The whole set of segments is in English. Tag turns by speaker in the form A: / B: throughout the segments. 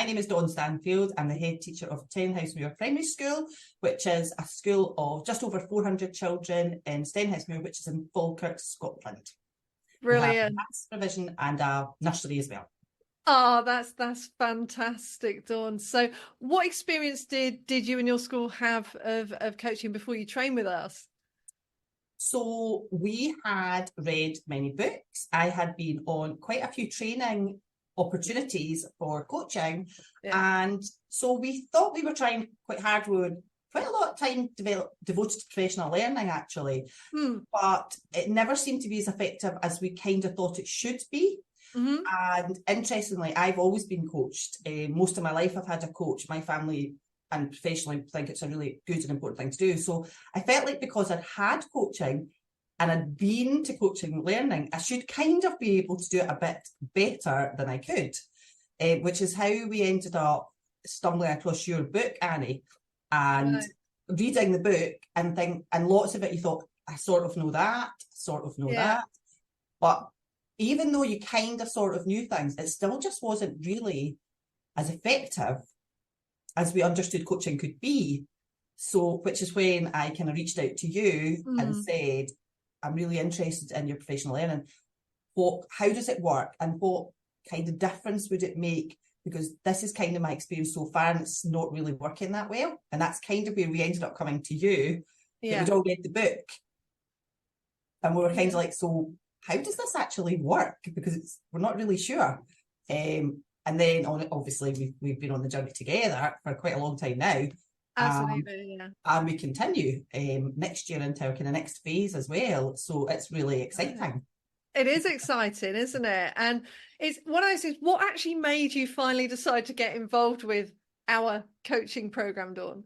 A: name is Dawn Stanfield. I'm the head teacher of Stenhousemuir Primary School, which is a school of just over 400 children in Stenhousemuir, which is in Falkirk, Scotland.
B: Brilliant.
A: We have a maths provision and a nursery as well.
B: Oh, that's fantastic, Dawn. So what experience did you and your school have of coaching before you trained with us?
A: So we had read many books. I had been on quite a few training opportunities for coaching. And so we thought we were trying quite hard. We were quite a lot of time devoted to professional learning, actually. But it never seemed to be as effective as we kind of thought it should be. And interestingly, I've always been coached. Most of my life I've had a coach. My family and professionally think it's a really good and important thing to do. So I felt like because I'd had coaching and I'd been to coaching learning, I should kind of be able to do it a bit better than I could, which is how we ended up stumbling across your book, Annie, and reading the book and lots of it you thought, I sort of know that, that. But even though you kind of sort of knew things, it still just wasn't really as effective as we understood coaching could be. So, which is when I kind of reached out to you and said, I'm really interested in your professional learning. How does it work? And what kind of difference would it make? Because this is kind of my experience so far, and it's not really working that well. And that's kind of where we ended up coming to you. We'd all read the book. And we were kind of like, so how does this actually work? Because we're not really sure. And then obviously we've been on the journey together for quite a long time now.
B: Absolutely,
A: and we continue next year into our kind of next phase as well. So it's really exciting.
B: It is exciting, isn't it? And it's one of those things. What actually made you finally decide to get involved with our coaching program, Dawn?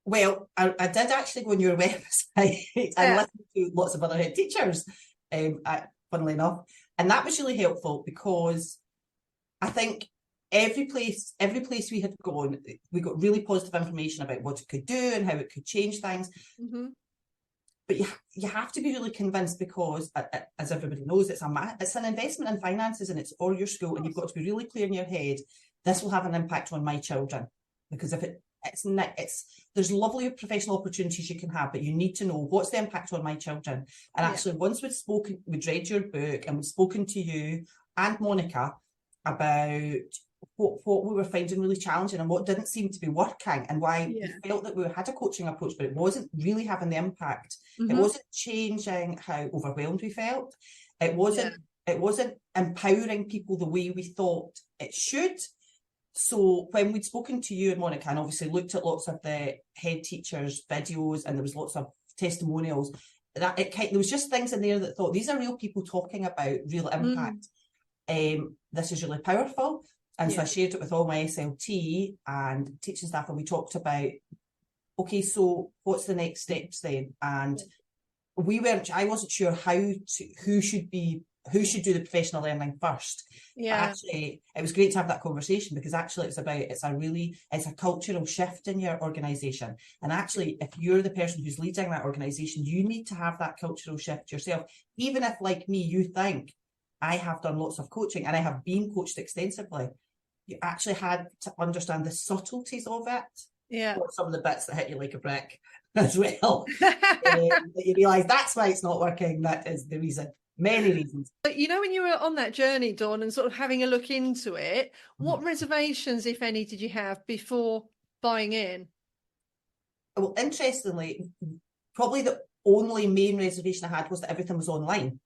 A: Well, I did actually go on your website and listen to lots of other head teachers, funnily enough. And that was really helpful because I think every place we had gone, we got really positive information about what it could do and how it could change things. But you have to be really convinced because, as everybody knows, it's an investment in finances and it's for your school, and you've got to be really clear in your head, this will have an impact on my children. Because if there's lovely professional opportunities you can have, but you need to know what's the impact on my children. And actually, once we'd read your book and we'd spoken to you and Monica about what we were finding really challenging and what didn't seem to be working, and why we felt that we had a coaching approach, but it wasn't really having the impact. It wasn't changing how overwhelmed we felt. It wasn't empowering people the way we thought it should. So when we'd spoken to you and Monica, and obviously looked at lots of the head teachers' videos, and there was lots of testimonials, there was just things in there that thought, these are real people talking about real impact. This is really powerful. And so I shared it with all my SLT and teaching staff, and we talked about, okay, so what's the next steps then? And I wasn't sure who should do the professional learning first. But actually, it was great to have that conversation, because actually it's a cultural shift in your organisation. And actually, if you're the person who's leading that organisation, you need to have that cultural shift yourself. Even if, like me, you think, I have done lots of coaching and I have been coached extensively, you actually had to understand the subtleties of it. Or some of the bits that hit you like a brick as well. That you realise that's why it's not working. That is the reason. Many reasons.
B: But when you were on that journey, Dawn, and sort of having a look into it, what reservations, if any, did you have before buying in?
A: Well, interestingly, probably the only main reservation I had was that everything was online.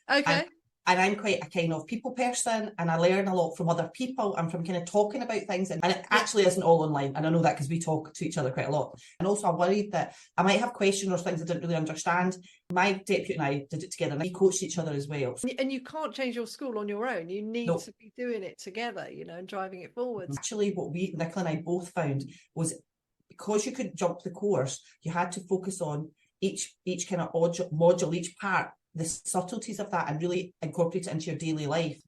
B: Okay.
A: And I'm quite a kind of people person, and I learn a lot from other people and from kind of talking about things. And it actually isn't all online. And I know that because we talk to each other quite a lot. And also I worried that I might have questions or things I didn't really understand. My deputy and I did it together, and we coached each other as well.
B: And you can't change your school on your own. You need to be doing it together, and driving it forward.
A: Actually, what Nicola and I both found was, because you couldn't jump the course, you had to focus on each kind of module, each part, the subtleties of that, and really incorporate it into your daily life.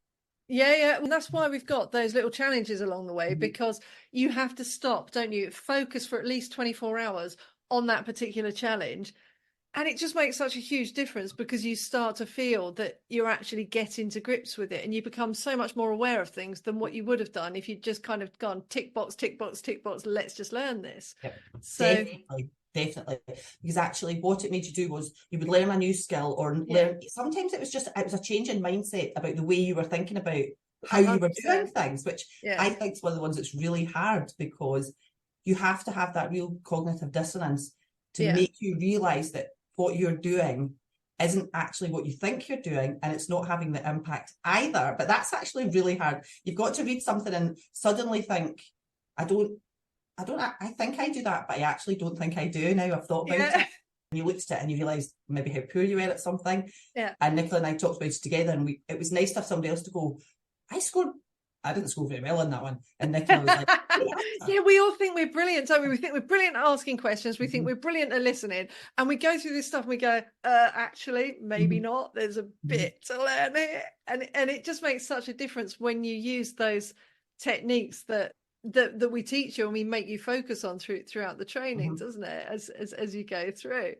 B: And that's why we've got those little challenges along the way, because you have to stop, don't you, focus for at least 24 hours on that particular challenge, And it just makes such a huge difference because you start to feel that you're actually getting to grips with it, and you become so much more aware of things than what you would have done if you'd just kind of gone tick box, tick box, tick box, let's just learn this.
A: Yep.
B: So
A: Definitely. Because actually what it made you do was you would learn a new skill or learn, sometimes it was a change in mindset about the way you were thinking about how you were doing things, which I think is one of the ones that's really hard, because you have to have that real cognitive dissonance to make you realise that what you're doing isn't actually what you think you're doing, and it's not having the impact either. But that's actually really hard. You've got to read something and suddenly think, I think I do that, but I actually don't think I do now. I've thought about it. And you looked at it and you realised maybe how poor you were at something.
B: Yeah.
A: And Nicola and I talked about it together, and it was nice to have somebody else to go, I didn't score very well on that one. And Nicola was like,
B: yeah, we all think we're brilliant, don't we? We think we're brilliant at asking questions. We think we're brilliant at listening. And we go through this stuff and we go, actually, maybe not. There's a bit to learn here. And it just makes such a difference when you use those techniques that we teach you and we make you focus on throughout the training, doesn't it? As you go through.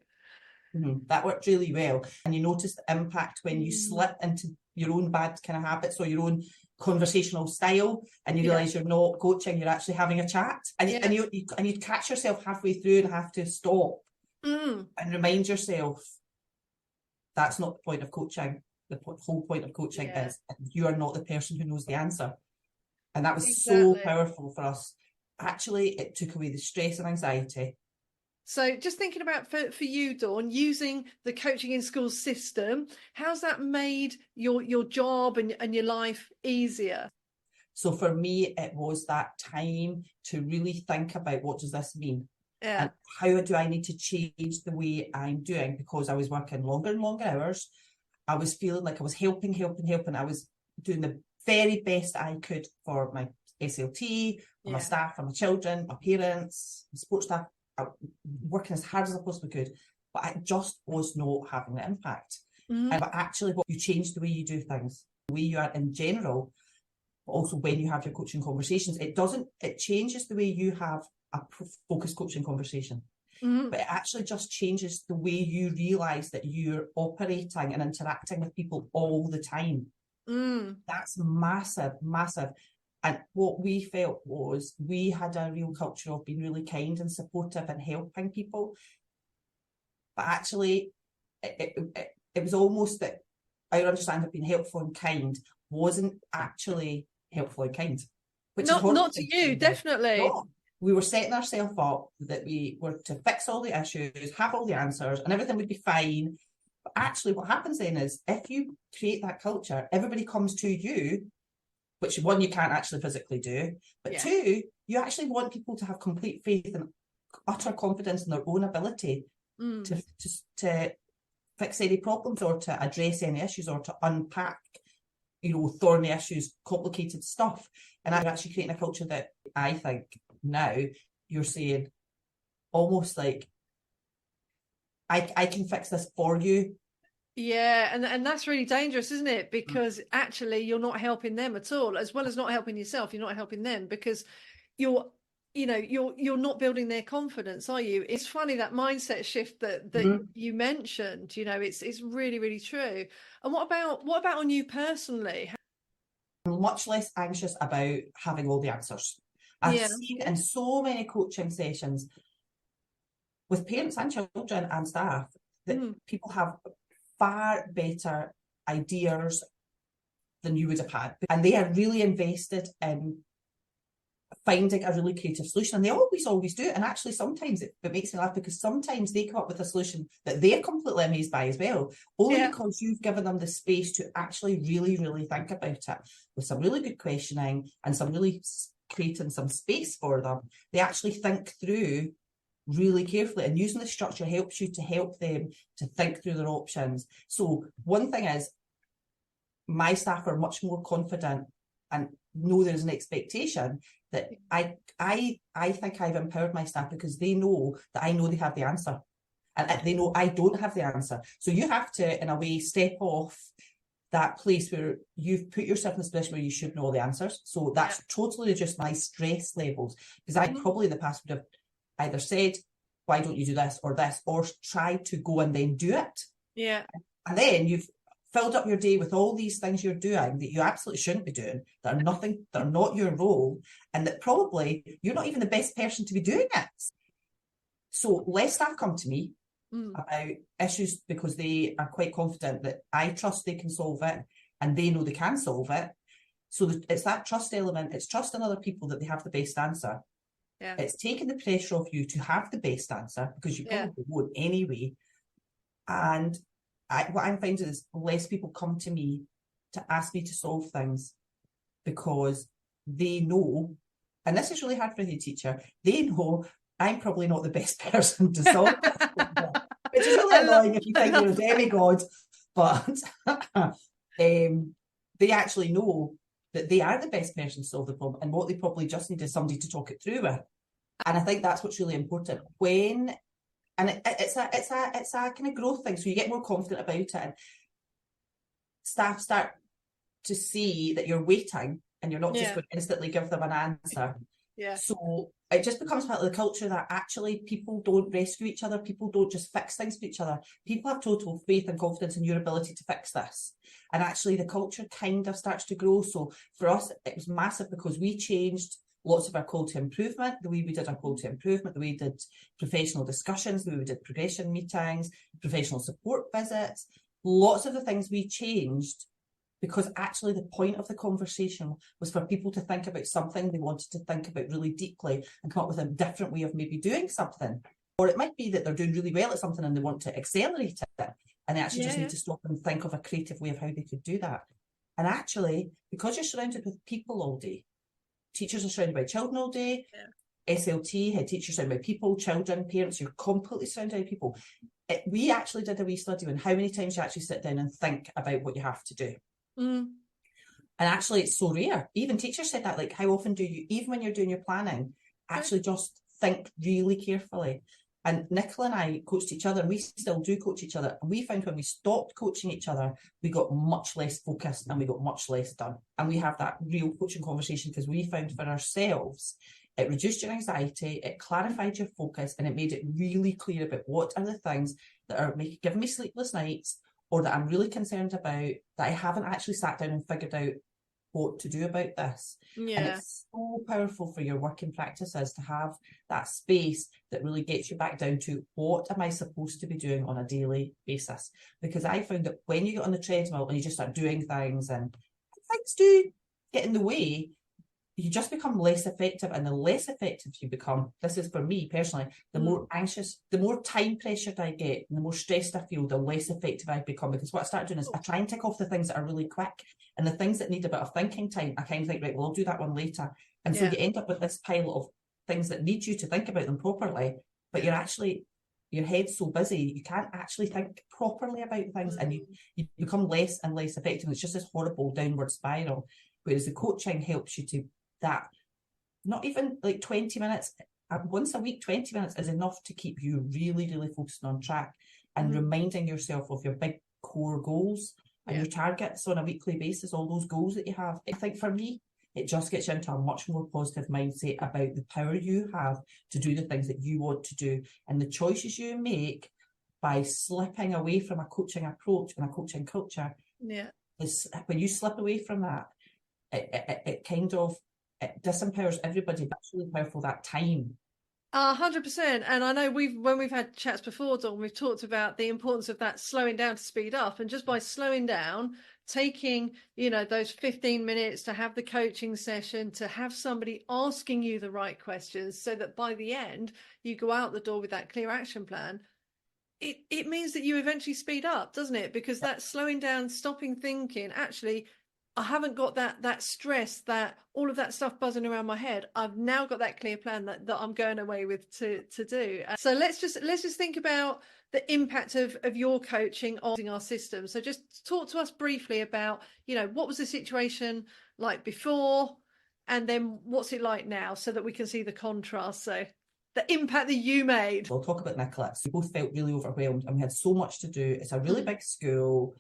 A: That worked really well. And you notice the impact when you slip into your own bad kind of habits or your own conversational style, and you realise you're not coaching, you're actually having a chat, and you catch yourself halfway through and have to stop and remind yourself that's not the point of coaching. The whole point of coaching is you are not the person who knows the answer. And that was so powerful for us. Actually, it took away the stress and anxiety.
B: So just thinking about for you, Dawn, using the Coaching in Schools system, how's that made your job and your life easier?
A: So for me, it was that time to really think about, what does this mean? And how do I need to change the way I'm doing? Because I was working longer and longer hours. I was feeling like I was helping. I was doing the very best I could for my SLT, for my staff, for my children, my parents, my support staff, working as hard as I possibly could, but I just was not having the impact. But actually, what you change the way you do things, the way you are in general, but also when you have your coaching conversations, it changes the way you have a focused coaching conversation. But it actually just changes the way you realise that you're operating and interacting with people all the time. That's massive. And what we felt was we had a real culture of being really kind and supportive and helping people. But actually, it was almost that our understanding of being helpful and kind wasn't actually helpful and kind. Which
B: not to you, definitely.
A: No. We were setting ourselves up that we were to fix all the issues, have all the answers, and everything would be fine. But actually, what happens then is if you create that culture, everybody comes to you, which one, you can't actually physically do, but two, you actually want people to have complete faith and utter confidence in their own ability to fix any problems or to address any issues or to unpack, thorny issues, complicated stuff. And I'm actually creating a culture that I think now you're saying almost like, I can fix this for you.
B: Yeah, and that's really dangerous, isn't it? Because actually you're not helping them at all. As well as not helping yourself, you're not helping them because you're not building their confidence, are you? It's funny, that mindset shift that you mentioned, it's really, really true. And what about on you personally?
A: I'm much less anxious about having all the answers. I've seen in so many coaching sessions with parents and children and staff that people have far better ideas than you would have had. And they are really invested in finding a really creative solution. And they always do. And actually, sometimes it makes me laugh because sometimes they come up with a solution that they're completely amazed by as well, only because you've given them the space to actually really, really think about it with some really good questioning and some really creating some space for them. They actually think through really carefully, and using the structure helps you to help them to think through their options. So one thing is, my staff are much more confident and know there's an expectation that I think I've empowered my staff because they know that I know they have the answer, and they know I don't have the answer. So you have to, in a way, step off that place where you've put yourself in this position where you should know all the answers. So that's totally just my stress levels, because I probably in the past would have either said, why don't you do this, or try to go and then do it.
B: Yeah.
A: And then you've filled up your day with all these things you're doing that you absolutely shouldn't be doing, that are not your role, and that probably you're not even the best person to be doing it. So less staff come to me about issues because they are quite confident that I trust they can solve it and they know they can solve it. So it's that trust element. It's trust in other people that they have the best answer.
B: Yeah.
A: It's taking the pressure off you to have the best answer because you probably won't anyway. And what I'm finding is less people come to me to ask me to solve things because they know, and this is really hard for a head teacher, they know I'm probably not the best person to solve it, which is really annoying if you think you're a demigod, but they actually know that they are the best person to solve the problem, and what they probably just need is somebody to talk it through with. And I think that's what's really important. It's a kind of growth thing. So you get more confident about it, and staff start to see that you're waiting and you're not just going to instantly give them an answer.
B: Yeah.
A: So it just becomes part of the culture that actually people don't rescue each other. People don't just fix things for each other. People have total faith and confidence in your ability to fix this. And actually the culture kind of starts to grow. So for us, it was massive because we changed lots of our quality improvement, the way we did our quality improvement, the way we did professional discussions, the way we did progression meetings, professional support visits, lots of the things we changed because actually the point of the conversation was for people to think about something they wanted to think about really deeply and come up with a different way of maybe doing something. Or it might be that they're doing really well at something and they want to accelerate it, and they actually just need to stop and think of a creative way of how they could do that. And actually, because you're surrounded with people all day, teachers are surrounded by children all day, SLT, head teachers surrounded by people, children, parents, you're completely surrounded by people. We actually did a wee study on how many times you actually sit down and think about what you have to do. And actually it's so rare. Even teachers said that, like, how often do you, even when you're doing your planning, actually just think really carefully. And Nicola and I coached each other, and we still do coach each other. And we found when we stopped coaching each other, we got much less focused and we got much less done. And we have that real coaching conversation because we found for ourselves, it reduced your anxiety, it clarified your focus, and it made it really clear about what are the things that are giving me sleepless nights, or that I'm really concerned about, that I haven't actually sat down and figured out what to do about this. And it's so powerful for your working practices to have that space that really gets you back down to what am I supposed to be doing on a daily basis. Because I found that when you get on the treadmill and you just start doing things and things do get in the way, you just become less effective. And the less effective you become, this is for me personally, the more anxious, the more time pressured I get, and the more stressed I feel, the less effective I become. Because what I start doing is I try and tick off the things that are really quick, and the things that need a bit of thinking time, I kind of think, right, well, I'll do that one later. And so you end up with this pile of things that need you to think about them properly, but you're actually, your head's so busy, you can't actually think properly about things, and you become less and less effective. It's just this horrible downward spiral. Whereas the coaching helps you to that, not even like 20 minutes, once a week, 20 minutes is enough to keep you really, really focused on track and reminding yourself of your big core goals and your targets on a weekly basis, all those goals that you have. I think for me, it just gets you into a much more positive mindset about the power you have to do the things that you want to do, and the choices you make by slipping away from a coaching approach and a coaching culture. Is when you slip away from that, it kind of, it disempowers everybody, but it's really powerful that time.
B: 100%. And I know when we've had chats before, Dawn, we've talked about the importance of that slowing down to speed up. And just by slowing down, taking, those 15 minutes to have the coaching session, to have somebody asking you the right questions so that by the end you go out the door with that clear action plan, it means that you eventually speed up, doesn't it? Because that slowing down, stopping thinking, actually, I haven't got that stress, that all of that stuff buzzing around my head. I've now got that clear plan that I'm going away with to do. So let's just think about the impact of your coaching on our system. So just talk to us briefly about, what was the situation like before, and then what's it like now, so that we can see the contrast. So the impact that you made.
A: We'll talk about Nicola. We both felt really overwhelmed, and we had so much to do. It's a really big school.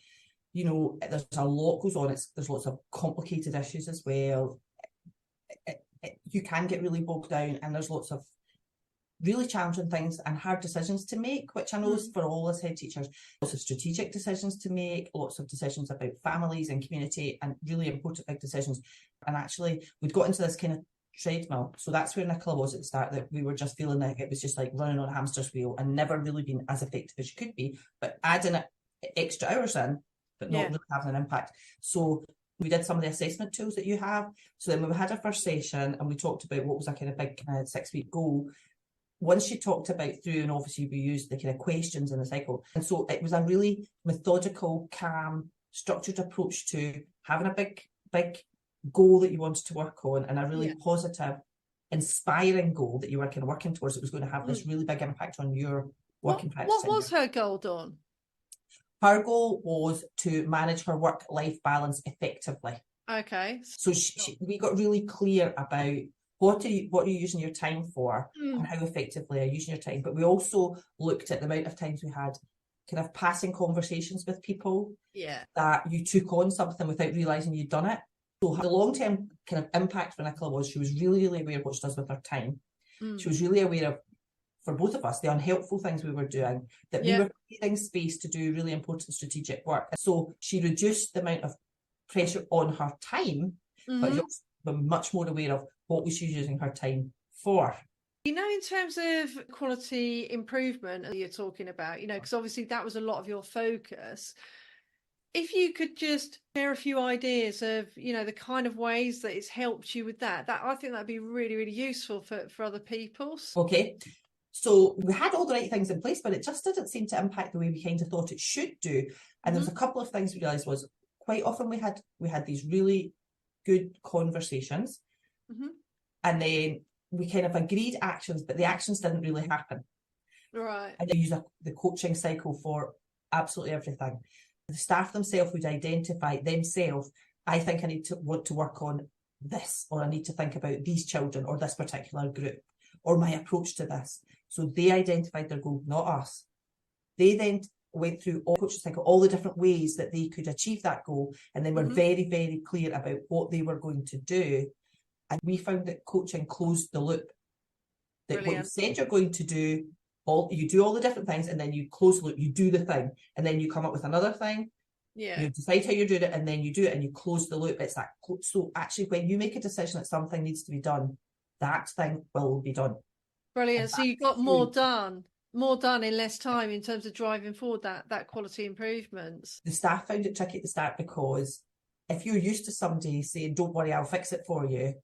A: There's a lot goes on. There's lots of complicated issues as well. You can get really bogged down, and there's lots of really challenging things and hard decisions to make, which I know is for all us head teachers. Lots of strategic decisions to make, lots of decisions about families and community, and really important big decisions. And actually, we'd got into this kind of treadmill. So that's where Nicola was at the start, that we were just feeling like it was just like running on a hamster's wheel and never really been as effective as you could be, but adding extra hours in, but not really having an impact. So we did some of the assessment tools that you have. So then we had our first session and we talked about what was a kind of big 6-week goal. Once you talked about through, and obviously we used the kind of questions in the cycle. And so it was a really methodical, calm, structured approach to having a big goal that you wanted to work on, and a really positive, inspiring goal that you were kind of working towards. It was going to have this really big impact on your working practice.
B: What was her goal, Dawn? Her
A: goal was to manage her work-life balance effectively.
B: Okay.
A: So we got really clear about what are you using your time for, and how effectively are you using your time. But we also looked at the amount of times we had kind of passing conversations with people that you took on something without realising you'd done it. So the long-term kind of impact for Nicola was she was really, really aware of what she does with her time. She was really aware of, for both of us, the unhelpful things we were doing, that we were creating space to do really important strategic work. So she reduced the amount of pressure on her time, but she also was much more aware of what was she using her time for.
B: You know, in terms of quality improvement that you're talking about, you know, because obviously that was a lot of your focus. If you could just share a few ideas of, you know, the kind of ways that it's helped you with that I think that'd be really, really useful for other people.
A: Okay. So we had all the right things in place, but it just didn't seem to impact the way we kind of thought it should do. And there was a couple of things we realised was quite often we had these really good conversations, and then we kind of agreed actions, but the actions didn't really happen.
B: Right.
A: And they use the coaching cycle for absolutely everything. The staff themselves would identify themselves, I think I want to work on this, or I need to think about these children or this particular group, or my approach to this. So they identified their goal, not us. They then went through all the different ways that they could achieve that goal, and then were very, very clear about what they were going to do. And we found that coaching closed the loop. That what you said you're going to do, you do all the different things, and then you close the loop, you do the thing, and then you come up with another thing. You decide how you're doing it, and then you do it, and you close the loop. It's that. So actually, when you make a decision that something needs to be done, that thing will be done.
B: Brilliant. So you got more done in less time in terms of driving forward that quality improvements.
A: The staff found it tricky at the start, because if you're used to somebody saying, "Don't worry, I'll fix it for you,"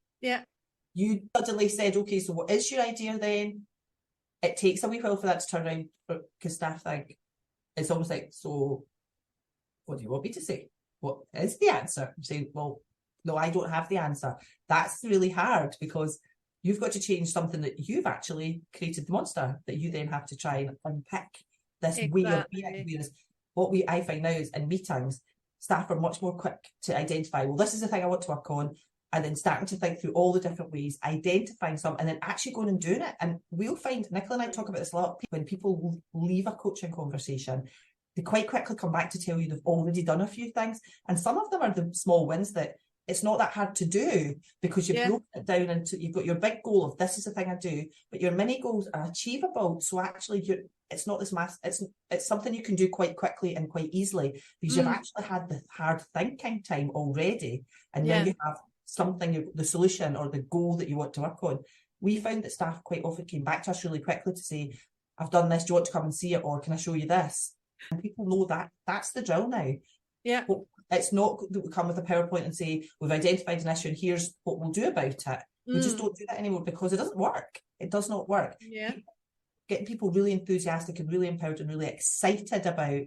A: you suddenly said, "Okay, so what is your idea then?" It takes a wee while for that to turn around, because staff think it's almost like, "So what do you want me to say? What is the answer?" You say, "Well, no, I don't have the answer." That's really hard, because you've got to change something that you've actually created the monster, that you then have to try and unpick this way of being. Whereas what I find now is in meetings, staff are much more quick to identify, well, this is the thing I want to work on, and then starting to think through all the different ways, identifying some, and then actually going and doing it. And we'll find, Nicola and I talk about this a lot, when people leave a coaching conversation, they quite quickly come back to tell you they've already done a few things. And some of them are the small wins that it's not that hard to do, because you've broken it down into, you've got your big goal of this is the thing I do, but your mini goals are achievable. So actually it's not this it's something you can do quite quickly and quite easily, because you've actually had the hard thinking time already. And now you have something, the solution or the goal that you want to work on. We found that staff quite often came back to us really quickly to say, "I've done this, do you want to come and see it, or can I show you this?" And people know that that's the drill now. But it's not that we come with a PowerPoint and say, "We've identified an issue and here's what we'll do about it." We just don't do that anymore, because it doesn't work. It does not work. Getting people really enthusiastic and really empowered and really excited about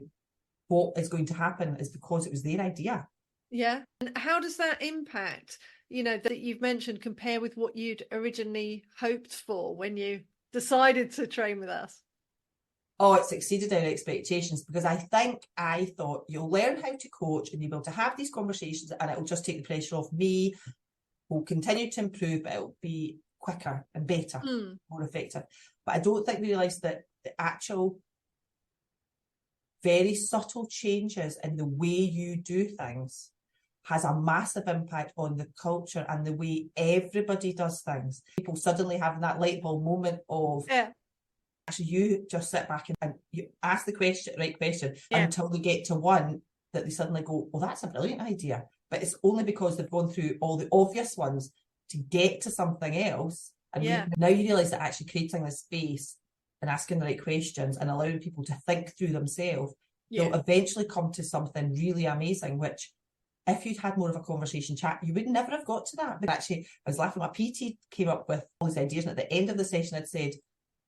A: what is going to happen is because it was their idea.
B: Yeah. And how does that impact, you know, that you've mentioned, compare with what you'd originally hoped for when you decided to train with us?
A: Oh, it's exceeded our expectations, because I thought you'll learn how to coach and you'll be able to have these conversations, and it'll just take the pressure off me. We'll continue to improve, but it'll be quicker and better, more effective. But I don't think we realised that the actual very subtle changes in the way you do things has a massive impact on the culture and the way everybody does things. People suddenly having that light bulb moment of, actually you just sit back and you ask the right question
B: Yeah.
A: until they get to one that they suddenly go, well, that's a brilliant idea. But it's only because they've gone through all the obvious ones to get to something else. And now you realise that actually creating this space and asking the right questions and allowing people to think through themselves, they'll eventually come to something really amazing, which if you'd had more of a conversation chat, you would never have got to that. But actually, I was laughing, my PT came up with all these ideas, and at the end of the session I'd said,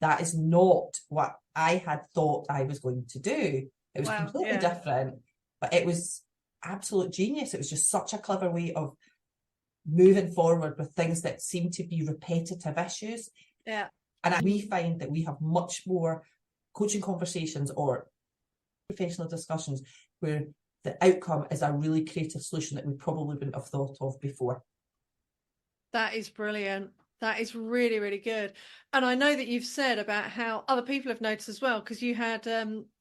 A: that is not what I had thought I was going to do. It was completely different, but it was absolute genius. It was just such a clever way of moving forward with things that seem to be repetitive issues.
B: Yeah.
A: And we find that we have much more coaching conversations or professional discussions where the outcome is a really creative solution that we probably wouldn't have thought of before.
B: That is brilliant. That is really, really good. And I know that you've said about how other people have noticed as well, because you had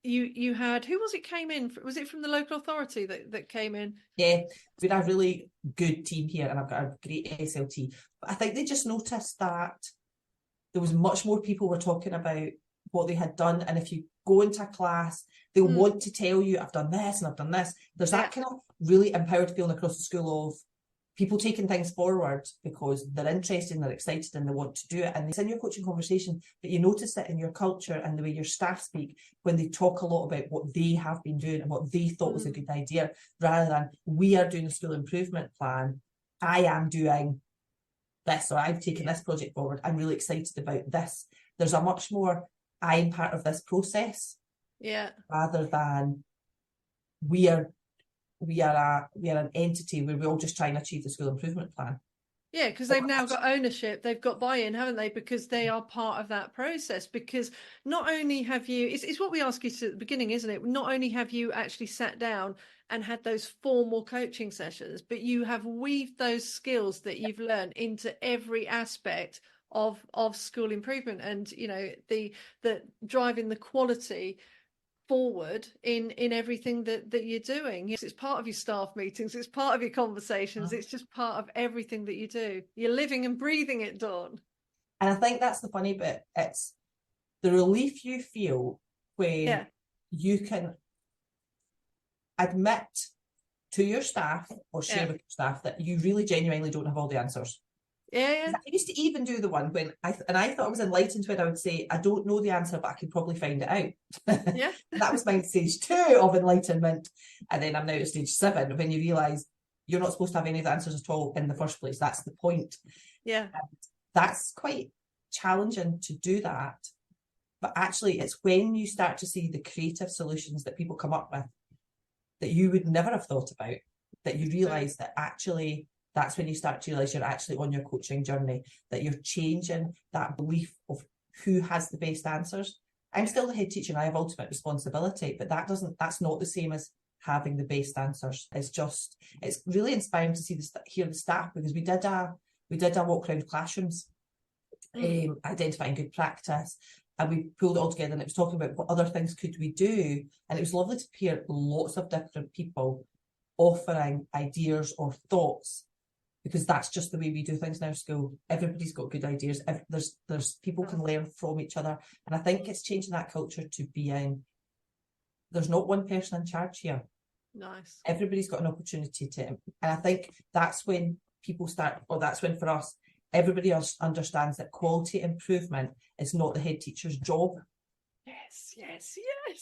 B: you had, who was it came in? Was it from the local authority that came in?
A: Yeah, we had a really good team here, and I've got a great SLT. But I think they just noticed that there was much more people were talking about what they had done. And if you go into a class, they'll want to tell you, I've done this and I've done this. There's that kind of really empowered feeling across the school of people taking things forward because they're interested and they're excited and they want to do it. And it's in your coaching conversation, but you notice it in your culture and the way your staff speak when they talk a lot about what they have been doing and what they thought was a good idea, rather than we are doing a school improvement plan. I am doing this, or I've taken this project forward. I'm really excited about this. There's a much more, I'm part of this process.
B: Yeah.
A: Rather than we are an entity where we all just try and achieve the school improvement plan.
B: Yeah, because they've now got ownership, they've got buy-in, haven't they? Because they are part of that process. Because not only have you, it's what we asked you to at the beginning, isn't it? Not only have you actually sat down and had those formal coaching sessions, but you have weaved those skills that you've learned into every aspect of school improvement, and you know, the driving the quality forward in everything that you're doing. Yes, it's part of your staff meetings, it's part of your conversations, it's just part of everything that you do. You're living and breathing it, Dawn.
A: And I think that's the funny bit. It's the relief you feel when you can admit to your staff or share with your staff that you really genuinely don't have all the answers. I used to even do the one when I thought I was enlightened when I would say, I don't know the answer, but I could probably find it out. That was my stage 2 of enlightenment. And then I'm now at stage 7, when you realise you're not supposed to have any of the answers at all in the first place. That's the point.
B: Yeah.
A: And that's quite challenging to do that. But actually, it's when you start to see the creative solutions that people come up with that you would never have thought about, that you realise that actually, that's when you start to realise you're actually on your coaching journey, that you're changing that belief of who has the best answers. I'm still the head teacher and I have ultimate responsibility, but that's not the same as having the best answers. It's really inspiring to hear the staff, because we did a walk around classrooms, identifying good practice, and we pulled it all together, and it was talking about what other things could we do. And it was lovely to hear lots of different people offering ideas or thoughts, because that's just the way we do things in our school. Everybody's got good ideas. There's people can learn from each other. And I think it's changing that culture to being, there's not one person in charge here.
B: Nice.
A: Everybody's got an opportunity to, and I think that's when people start, or that's when for us, everybody else understands that quality improvement is not the head teacher's job.
B: Yes.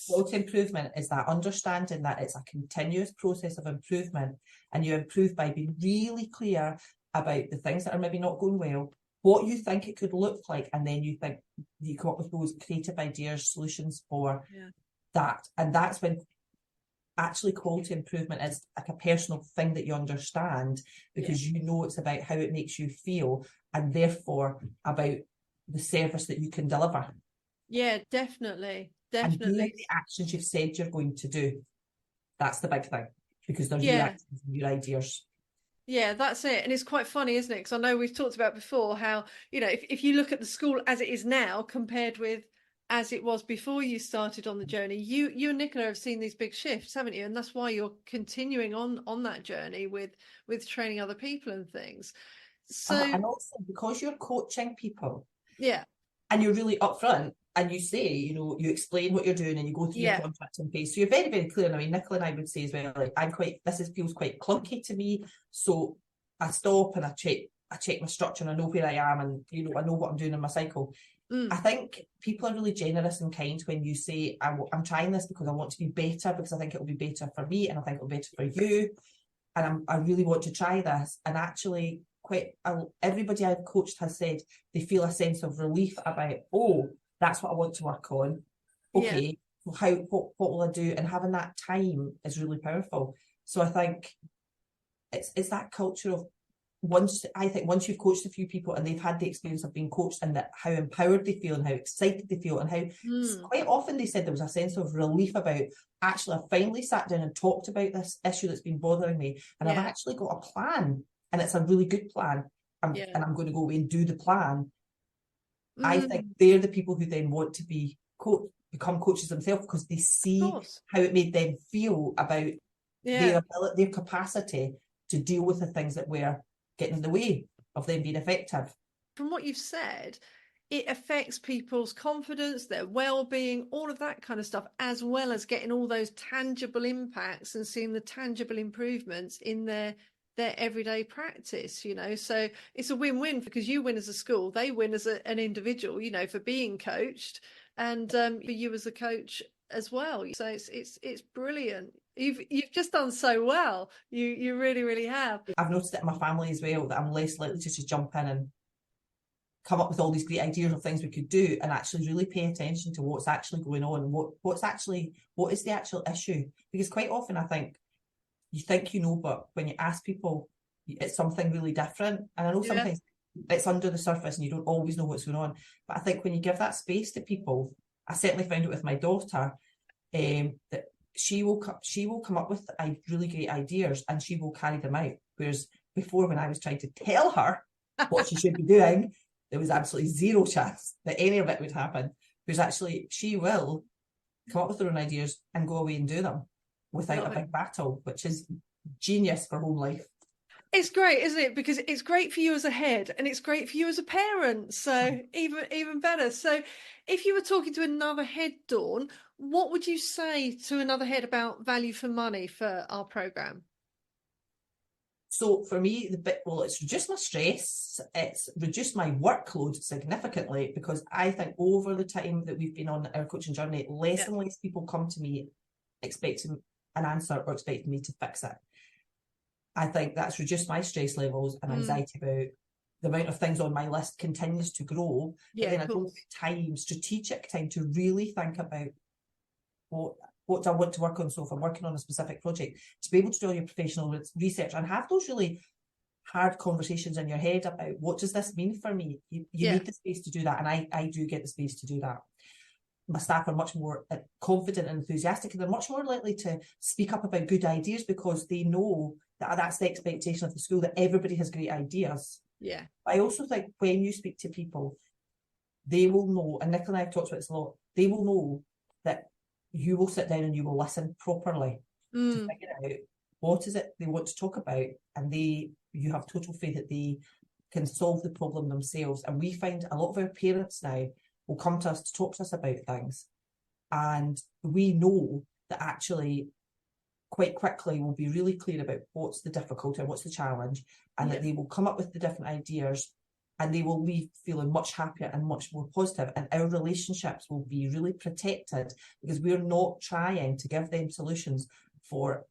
A: Quality improvement is that understanding that it's a continuous process of improvement, and you improve by being really clear about the things that are maybe not going well, what you think it could look like, and then you come up with those creative ideas, solutions for that. And that's when actually quality improvement is like a personal thing that you understand, because you know it's about how it makes you feel, and therefore about the service that you can deliver.
B: Yeah, definitely.
A: And doing the actions you've said you're going to do. That's the big thing, because there's your actions and your ideas. Yeah,
B: that's it. And it's quite funny, isn't it? Because I know we've talked about before how, you know, if you look at the school as it is now compared with as it was before you started on the journey, you and Nicola have seen these big shifts, haven't you? And that's why you're continuing on that journey with training other people and things. So
A: and also because you're coaching people.
B: Yeah.
A: And you're really upfront, and you say, you explain what you're doing and you go through your contracting phase. So you're very, very clear. And I mean, Nicola and I would say as well, like, feels quite clunky to me. So I stop and I check my structure and I know where I am, and, I know what I'm doing in my cycle. I think people are really generous and kind when you say, I'm trying this because I want to be better, because I think it will be better for me and I think it will be better for you. And I really want to try this. And actually, everybody I've coached has said they feel a sense of relief about, oh, that's what I want to work on. Okay, what will I do? And having that time is really powerful. So I think it's that culture of, once you've coached a few people and they've had the experience of being coached, and that how empowered they feel and how excited they feel, and how quite often they said there was a sense of relief about, actually, I finally sat down and talked about this issue that's been bothering me, and I've actually got a plan, and it's a really good plan, and I'm going to go away and do the plan. I think they're the people who then want to become coaches themselves, because they see how it made them feel about their capacity to deal with the things that were getting in the way of them being effective.
B: From what you've said, it affects people's confidence, their well-being, all of that kind of stuff, as well as getting all those tangible impacts and seeing the tangible improvements in their everyday practice, so it's a win-win, because you win as a school, they win as an individual, for being coached, and for you as a coach as well. So it's brilliant. You've just done so well. You really, really have.
A: I've noticed it in my family as well, that I'm less likely to just jump in and come up with all these great ideas of things we could do, and actually really pay attention to what's actually going on, and what is the actual issue. Because quite often I think you think but when you ask people, it's something really different. And I know sometimes it's under the surface and you don't always know what's going on. But I think when you give that space to people, I certainly found it with my daughter, that she will come up with really great ideas and she will carry them out. Whereas before, when I was trying to tell her what she should be doing, there was absolutely zero chance that any of it would happen. Whereas actually, she will come up with her own ideas and go away and do them without a big battle, which is genius for home life.
B: It's great, isn't it? Because it's great for you as a head and it's great for you as a parent. So even better. So if you were talking to another head, Dawn, what would you say to another head about value for money for our programme?
A: So for me, it's reduced my stress, it's reduced my workload significantly, because I think over the time that we've been on our coaching journey, less and less people come to me expecting an answer or expecting me to fix it. I think that's reduced my stress levels and anxiety about the amount of things on my list continues to grow. But then I don't get strategic time to really think about what do I want to work on. So if I'm working on a specific project, to be able to do all your professional research and have those really hard conversations in your head about what does this mean for me? You need the space to do that. And I do get the space to do that. My staff are much more confident and enthusiastic, and they're much more likely to speak up about good ideas, because they know that that's the expectation of the school, that everybody has great ideas.
B: Yeah.
A: I also think when you speak to people, they will know, and Nicola and I have talked about this a lot, they will know that you will sit down and you will listen properly to figure out what is it they want to talk about, and you have total faith that they can solve the problem themselves. And we find a lot of our parents now will come to us to talk to us about things, and we know that actually quite quickly we'll be really clear about what's the difficulty and what's the challenge, and that they will come up with the different ideas, and they will leave feeling much happier and much more positive, and our relationships will be really protected, because we're not trying to give them solutions for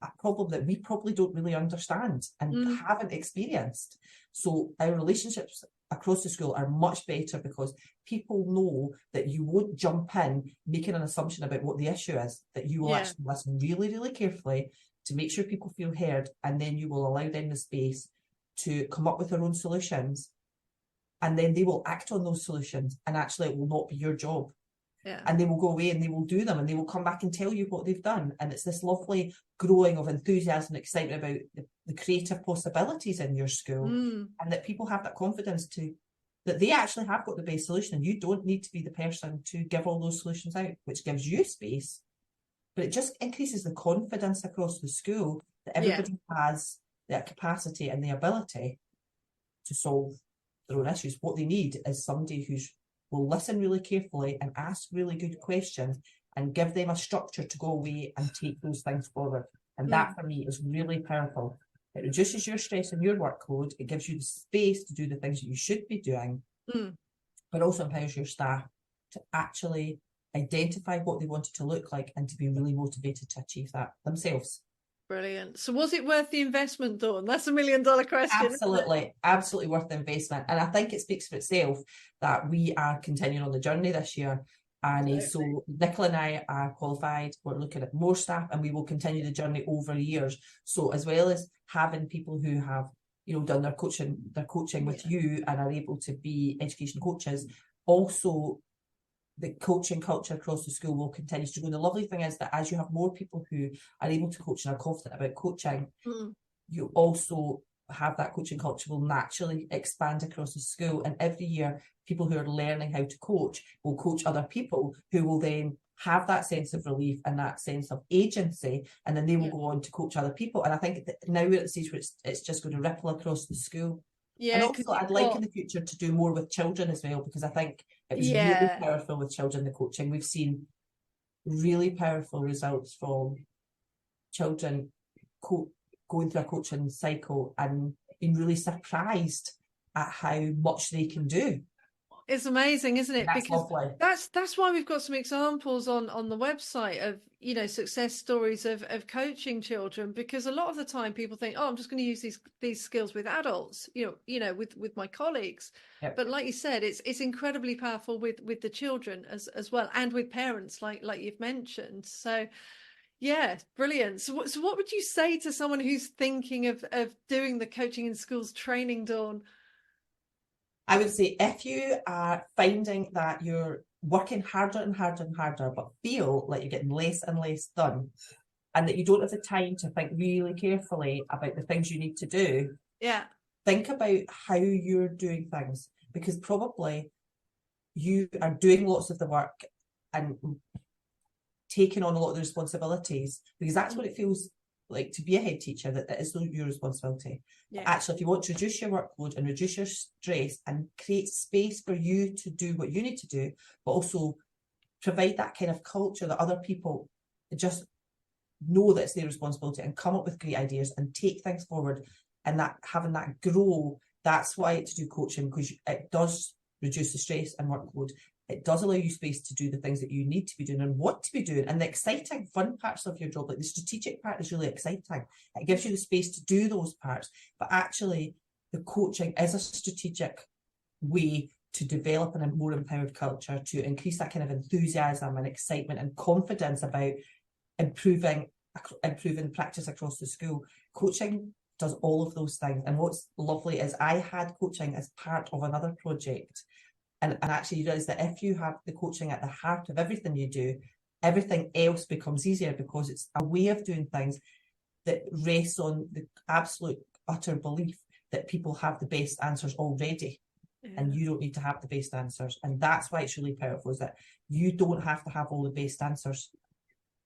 A: a problem that we probably don't really understand and haven't experienced. So our relationships across the school are much better, because people know that you won't jump in making an assumption about what the issue is, that you will actually listen really, really carefully to make sure people feel heard, and then you will allow them the space to come up with their own solutions, and then they will act on those solutions, and actually it will not be your job. And they will go away and they will do them, and they will come back and tell you what they've done. And it's this lovely growing of enthusiasm and excitement about the creative possibilities in your school, and that people have that confidence that they actually have got the best solution, and you don't need to be the person to give all those solutions out, which gives you space. But it just increases the confidence across the school that everybody has the capacity and the ability to solve their own issues. What they need is somebody who's will listen really carefully and ask really good questions and give them a structure to go away and take those things forward. And that for me is really powerful. It reduces your stress and your workload. It gives you the space to do the things that you should be doing, but also empowers your staff to actually identify what they want it to look like and to be really motivated to achieve that themselves.
B: Brilliant. So was it worth the investment, Dawn? That's $1 million question.
A: Absolutely, absolutely worth the investment. And I think it speaks for itself that we are continuing on the journey this year. And so Nicola and I are qualified. We're looking at more staff, and we will continue the journey over years. So as well as having people who have, you know, done their coaching with you and are able to be education coaches, also the coaching culture across the school will continue to grow. And the lovely thing is that as you have more people who are able to coach and are confident about coaching, you also have that coaching culture will naturally expand across the school. And every year, people who are learning how to coach will coach other people who will then have that sense of relief and that sense of agency, and then they will go on to coach other people. And I think that now we're at the stage where it's just going to ripple across the school. And also I'd like in the future to do more with children as well, because I think it was really powerful with children, the coaching. We've seen really powerful results from children going through a coaching cycle and being really surprised at how much they can do.
B: It's amazing, isn't it?
A: That's
B: because
A: lovely.
B: That's why we've got some examples on the website of, you know, success stories of coaching children, because a lot of the time people think, oh, I'm just going to use these skills with adults, you know, with my colleagues.
A: Yep.
B: But like you said, it's incredibly powerful with the children as well, and with parents, like you've mentioned. So yeah, brilliant. So what would you say to someone who's thinking of doing the Coaching in Schools training, Dawn?
A: I would say if you are finding that you're working harder and harder and harder, but feel like you're getting less and less done, and that you don't have the time to think really carefully about the things you need to do, think about how you're doing things, because probably you are doing lots of the work and taking on a lot of the responsibilities, because that's what it feels like to be a head teacher, that it is your responsibility. But actually, if you want to reduce your workload and reduce your stress and create space for you to do what you need to do, but also provide that kind of culture that other people just know that it's their responsibility and come up with great ideas and take things forward, and that having that grow, that's why to do coaching, because it does reduce the stress and workload. It does allow you space to do the things that you need to be doing and want to be doing, and the exciting, fun parts of your job, like the strategic part is really exciting. It gives you the space to do those parts, but actually the coaching is a strategic way to develop a more empowered culture, to increase that kind of enthusiasm and excitement and confidence about improving practice across the school. Coaching does all of those things. And what's lovely is I had coaching as part of another project. And actually you realise that if you have the coaching at the heart of everything you do, everything else becomes easier, because it's a way of doing things that rests on the absolute utter belief that people have the best answers already. And you don't need to have the best answers. And that's why it's really powerful, is that you don't have to have all the best answers.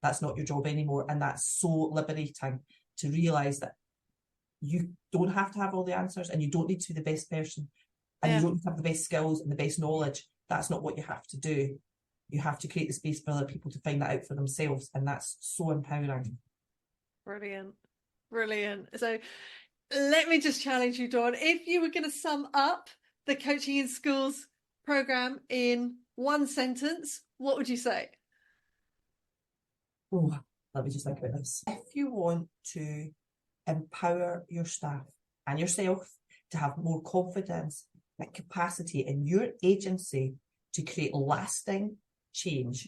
A: That's not your job anymore. And that's so liberating to realise that you don't have to have all the answers, and you don't need to be the best person. And you don't have the best skills and the best knowledge. That's not what you have to do. You have to create the space for other people to find that out for themselves. And that's so empowering.
B: Brilliant. Brilliant. So let me just challenge you, Dawn. If you were going to sum up the Coaching in Schools program in one sentence, what would you say?
A: Oh, let me just think about this. If you want to empower your staff and yourself to have more confidence and capacity in your agency to create lasting change,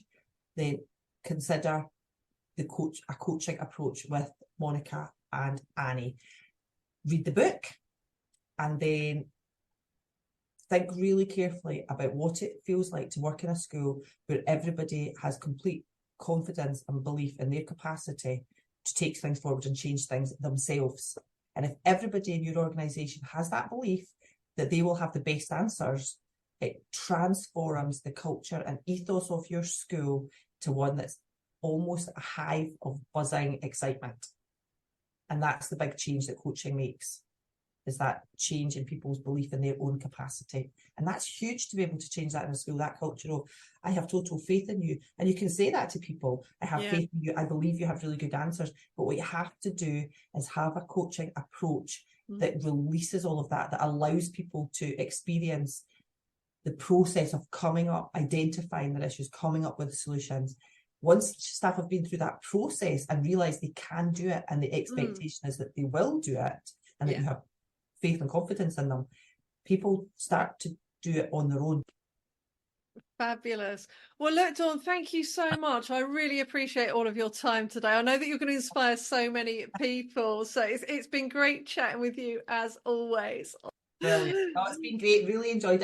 A: then consider a coaching approach with Monica and Annie. Read the book and then think really carefully about what it feels like to work in a school where everybody has complete confidence and belief in their capacity to take things forward and change things themselves. And if everybody in your organisation has that belief that they will have the best answers, it transforms the culture and ethos of your school to one that's almost a hive of buzzing excitement. And that's the big change that coaching makes. is that change in people's belief in their own capacity. And that's huge to be able to change that in a school, that culture of, I have total faith in you. And you can say that to people, I have faith in you, I believe you have really good answers. But what you have to do is have a coaching approach that releases all of that, that allows people to experience the process of coming up, identifying their issues, coming up with solutions. Once staff have been through that process and realise they can do it, and the expectation is that they will do it, and that you have faith and confidence in them, people start to do it on their own.
B: Fabulous. Well, look, Dawn, thank you so much. I really appreciate all of your time today. I know that you're going to inspire so many people. So it's been great chatting with you as always.
A: Brilliant. Oh, it's been great. Really enjoyed it.